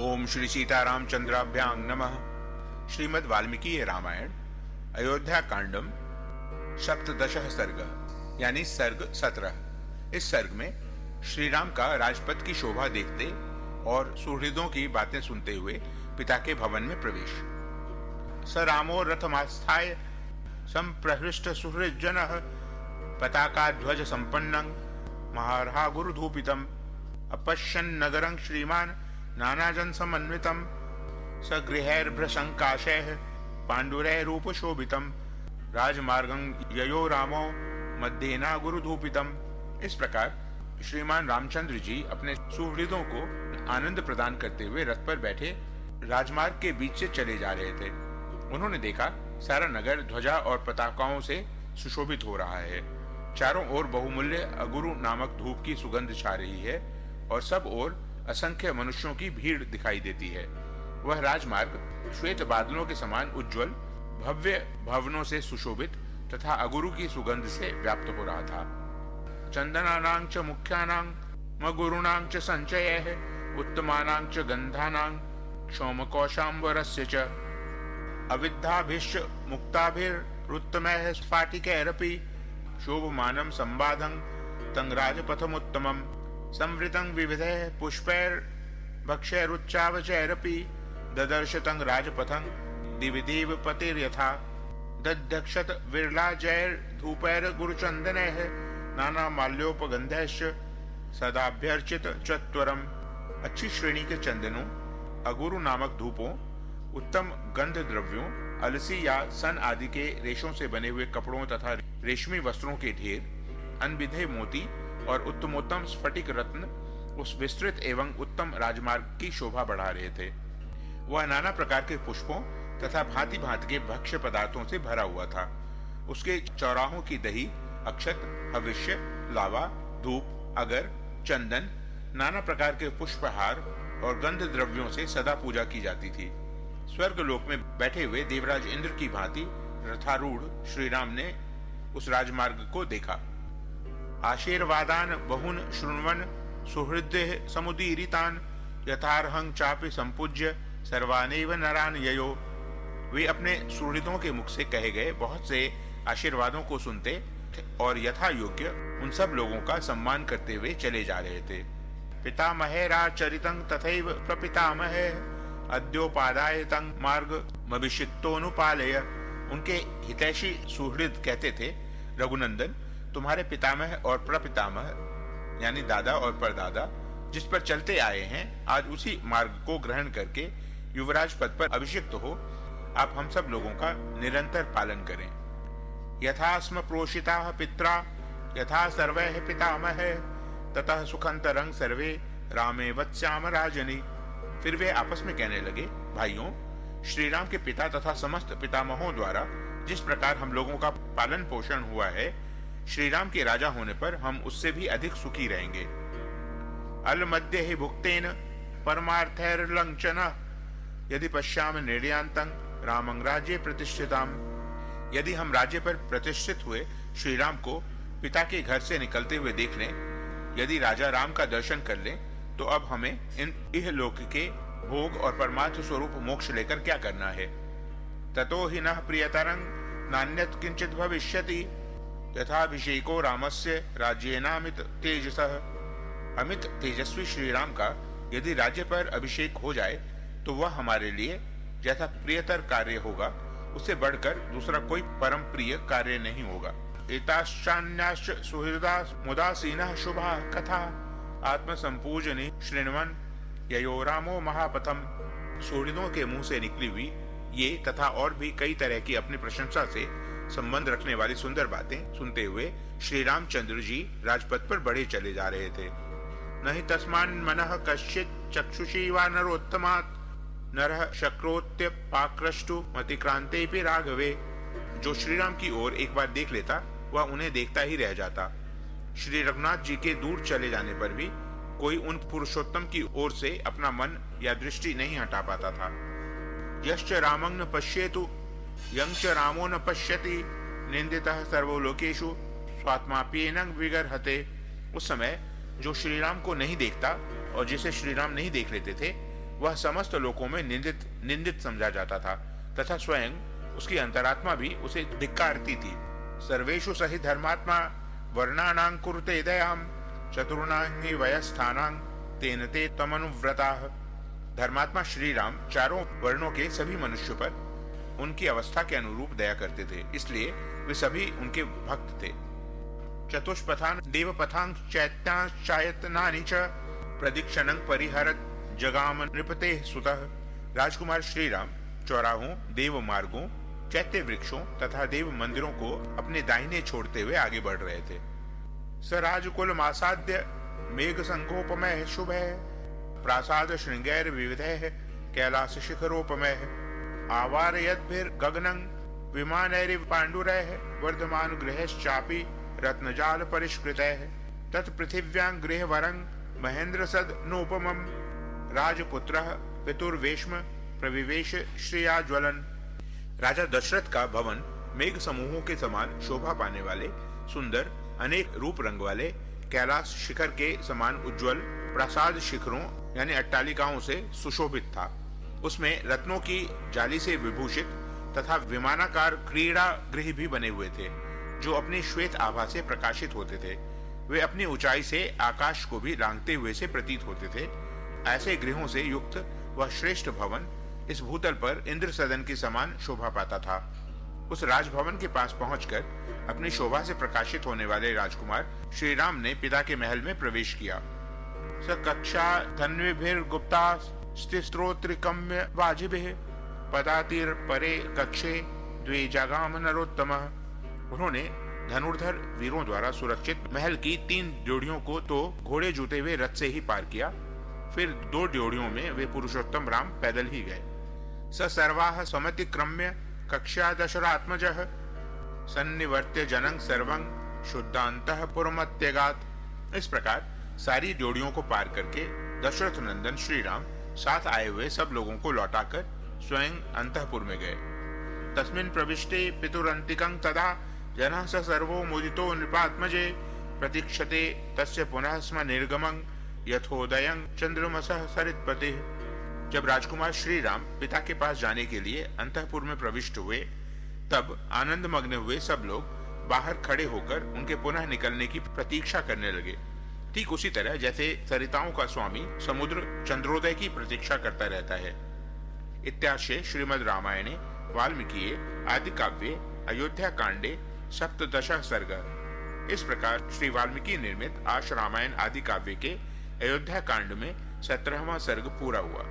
ओम श्री सीतारामचंद्राभ्यां नमः। श्रीमद् वाल्मीकि रामायण अयोध्या कांडम सप्तदशः सर्ग यानी सर्ग 17। इस सर्ग में श्री राम का राजपथ की शोभा देखते और सुहृदों की बातें सुनते हुए पिता के भवन में प्रवेश। स रामो रथमास्थाय संप्रहृष्ट सुहृज्जनः पताका ध्वज संपन्नं महार्हा गुरुधूपितम् अपश्यन् नगरं श्रीमान् नानाजन समन्वितम् स गृहैर्भ्रशंकाशैः पाण्डुरैरूपशोभितम् राजमार्गं ययो रामो मध्येना गुरुधूपितम्। इस प्रकार श्रीमान रामचंद्र जी अपने सुहृदों को आनंद प्रदान करते हुए रथ पर बैठे राजमार्ग के बीच से चले जा रहे थे। उन्होंने देखा सारा नगर ध्वजा और पताकाओं से सुशोभित हो रहा है। चारों ओर बहुमूल्य अगुरु नामक धूप की सुगंध छा रही है और सब ओर असंख्य मनुष्यों की भीड़ दिखाई देती है। वह राजमार्ग श्वेत बादलों के समान उज्जवल भव्य भवनों से सुशोभित तथा अगुरु की सुगंध से व्याप्त हो रहा था। चंदनानां च मुख्यानां मगुरुणां च संचयैः उत्तमानां च गंधानां क्षौमकोशाम्बरस्य च अविद्धाभिश्च मुक्ताभिरुत्तमैः स्फाटिकैरपि शोभमानं संबाधं तं राजपथमुत्तमम् संवृतं विविधैः पुष्पैर्भक्ष्यैरुच्चावचैरपि ददर्श तं राजपथं दिविदेव पतिर्यथा दध्यक्षत विरलाजैर्धूपैर्गुरुचन्दनैः नानामाल्योपगन्धैश्च सदाभ्यर्चित चत्वरम्। अच्छी श्रेणी के चंदनों, अगुरु नामक धूपों, उत्तम गंध द्रव्यों, अलसी या सन आदि के रेशों से बने हुए कपड़ों तथा रेशमी वस्त्रों के ढेर, अनबिधे मोती और उत्तमोत्तम स्फटिक रत्न उस विस्तृत एवं उत्तम राजमार्ग की शोभा बढ़ा रहे थे। वह नाना प्रकार के पुष्पों तथा भांति भांति के भक्ष्य पदार्थों से भरा हुआ था। उसके चौराहों की दही, अक्षत, हविष्य, लावा, धूप, अगर, चंदन, नाना प्रकार के पुष्पहार और गंध द्रव्यों से सदा पूजा की जाती थी। स्वर्ग लोक में बैठे हुए देवराज इंद्र की भांति रथारूढ़ श्री राम ने उस राजमार्ग को देखा। आशीर्वादान बहुन शृण्वन् सुहृद्यः समुदीरितान् यथार्हं चापि संपूज्य सर्वानेव नरान् ययो। वे अपने सुहृदों के मुख से कहे गए बहुत से आशीर्वादों को सुनते और यथा योग्य उन सब लोगों का सम्मान करते हुए चले जा रहे थे। पितामहेराचरितं तथैव प्रपितामहे अद्योपादाय तं मार्गमभिषिक्तोनुपालय। उनके हितैषी सुहृद कहते थे, रघुनंदन, तुम्हारे पितामह और प्रपितामह यानी दादा और परदादा जिस पर चलते आए हैं, आज उसी मार्ग को ग्रहण करके युवराज पद पर अभिषिक्त हो आप हम सब लोगों का निरंतर पालन करें। यथा स्म प्रोषिताः पित्रा यथा सर्वैः पितामहैः ततः सुखंतरं सर्वे रामे वत्स्याम राजनी। फिर वे आपस में कहने लगे, भाइयों, श्री राम के पिता तथा समस्त पितामहों द्वारा जिस प्रकार हम लोगों का पालन पोषण हुआ है, श्री राम के राजा होने पर हम उससे भी अधिक सुखी रहेंगे। अल मध्य ही भुक्तेन परमार्थैर्लंचन यदि पश्याम निर्यान्तं रामं राज्ये प्रतिष्ठिताम। यदि हम राज्य पर प्रतिष्ठित हुए श्री राम को पिता के घर से निकलते हुए देख लें, यदि राजा राम का दर्शन कर लें, तो अब हमें इन इहलोक के भोग और परमार्थ स्वरूप मोक्ष लेकर क्या करना है। ततो हि नः प्रियतरं नान्यत् किंचित् भविष्यति यथाभिषेको रामस्य राज्येनामित तेजसः। अमित तेजस्वी श्री राम का यदि राज्य पर अभिषेक हो जाए तो वह हमारे लिए जैसा प्रियतर कार्य होगा, उससे बढ़कर दूसरा कोई परम प्रिय कार्य नहीं होगा। एताश्चान्याश्च सुहृदा मुदासीनः शुभा कथा आत्मसंपूजने शृण्वन् ययो रामो महापथम। सुहृदों के मुंह से निकली हुई ये तथा और भी कई तरह की अपनी प्रशंसा से संबंध रखने वाली सुंदर बातें सुनते हुए श्री रामचंद्र जी राजपथ पर बढ़े चले जा रहे थे। नहीं तस्मान् मनः कश्चित् चक्षुषी वा नरोत्तमात् नरः शक्रोत्य पाक्रष्टु मतिक्रांतेपि राघवे। जो श्री राम की ओर एक बार देख लेता वह उन्हें देखता ही रह जाता। श्री रघुनाथ जी के दूर चले जाने पर भी कोई उन पुरुषोत्तम की ओर से अपना मन या दृष्टि नहीं हटा पाता था। यश्च रामं न पश्येतु यं च रामो न पश्यति निंदितः सर्वलोकेषु स्वात्माप्येनं विगर्हते। उस समय जो श्री राम को नहीं देखता और जिसे श्री राम नहीं देख लेते थे, वह समस्त लोकों में निंदित समझा जाता था तथा स्वयं उसकी अंतरात्मा भी उसे धिक्कारती थी। सर्वेषु सहि धर्मात्मा वर्णानां कुरुते दयाम चतुर्णां हि वयस्थानां तेन ते तमनुव्रताः। धर्मात्मा श्री राम चारों वर्णों के सभी मनुष्यों पर उनकी अवस्था के अनुरूप दया करते थे, इसलिए वे सभी उनके भक्त थे। चतुष्पथान देवपथां चैत्याश्चायतनानि च प्रदक्षिणं परिहरत जगाम नृपते सुतः। राजकुमार श्री राम चौराहों, देव मार्गों, चैत्य वृक्षों तथा देव मंदिरों को अपने दाहिने छोड़ते हुए आगे बढ़ रहे थे। स राजकुल मासाद्य मेघ संघोपमय शुभः प्रासाद श्रृंगैर विविधः कैलास शिखरोपमय आवारयद्भिर गगनं विमानैरिव पाण्डुरैः वर्धमान गृहश्चापि रत्नजाल परिष्कृतैः तत्पृथिव्यां गृहवरं महेंद्र सद नोपमं राजपुत्रः पितुर्वेश्म प्रविवेश श्रिया ज्वलन। राजा दशरथ का भवन मेघ समूहों के समान शोभा पाने वाले, सुंदर, अनेक रूप रंग वाले, कैलाश शिखर के समान उज्जवल, प्रासाद शिखरों यानी अट्टालिकाओं से सुशोभित था। उसमें रत्नों की जाली से विभूषित तथा विमानाकार क्रीड़ा गृह भी बने हुए थे, जो अपनी श्वेत आभा से प्रकाशित होते थे। वे अपनी ऊंचाई से आकाश को भी लांघते हुए से प्रतीत होते थे। ऐसे गृहों से युक्त वह श्रेष्ठ भवन इस भूतल पर इंद्र सदन के समान शोभा पाता था। उस राजभवन के पास पहुंचकर अपनी शोभा से प्रकाशित होने वाले राजकुमार श्री राम ने पिता के महल में प्रवेश किया। स कक्षा धन्विभिर्गुप्ता स्त्रोत्रिकम्य वाजिभिः पदातिर परे कक्षे द्वे जगाम नरोत्तमः। उन्होंने धनुर्धर वीरों द्वारा सुरक्षित महल की 3 ड्योढ़ियों को तो घोड़े जूते हुए रथ से ही पार किया, फिर 2 ड्योढ़ियों में वे पुरुषोत्तम राम पैदल ही गए। स सर्वाः समतिक्रम्य कक्षा दशरात्मजः सन्निवर्त्य जनं सर्वं शुद्धान्तः पुरमत्यगात्। इस प्रकार सारी ड्योढ़ियों को पार करके दशरथ नंदन श्री राम साथ आए हुए सब लोगों को लौटाकर स्वयं अंतःपुर में गए। तस्मिन् प्रविष्टे पितुरन्तिकं तदा जनः स सर्वो मुदितो नृपात्मजे प्रतीक्षते तस्य पुनः स्म निर्गमं यथोदयं चंद्रमसः सरित्पतिः। जब राजकुमार श्री राम पिता के पास जाने के लिए अंतःपुर में प्रविष्ट हुए, तब आनंद मग्न हुए सब लोग बाहर खड़े होकर उनके पुनः निकलने की प्रतीक्षा करने लगे। ठीक उसी तरह जैसे सरिताओं का स्वामी समुद्र चंद्रोदय की प्रतीक्षा करता रहता है। इत्याशे श्रीमद् रामायणे वाल्मीकिये आदि काव्ये अयोध्या कांडे सप्तदश सर्ग। इस प्रकार श्री वाल्मीकि निर्मित आश रामायण आदि काव्य के अयोध्या कांड में 17वां सर्ग पूरा हुआ।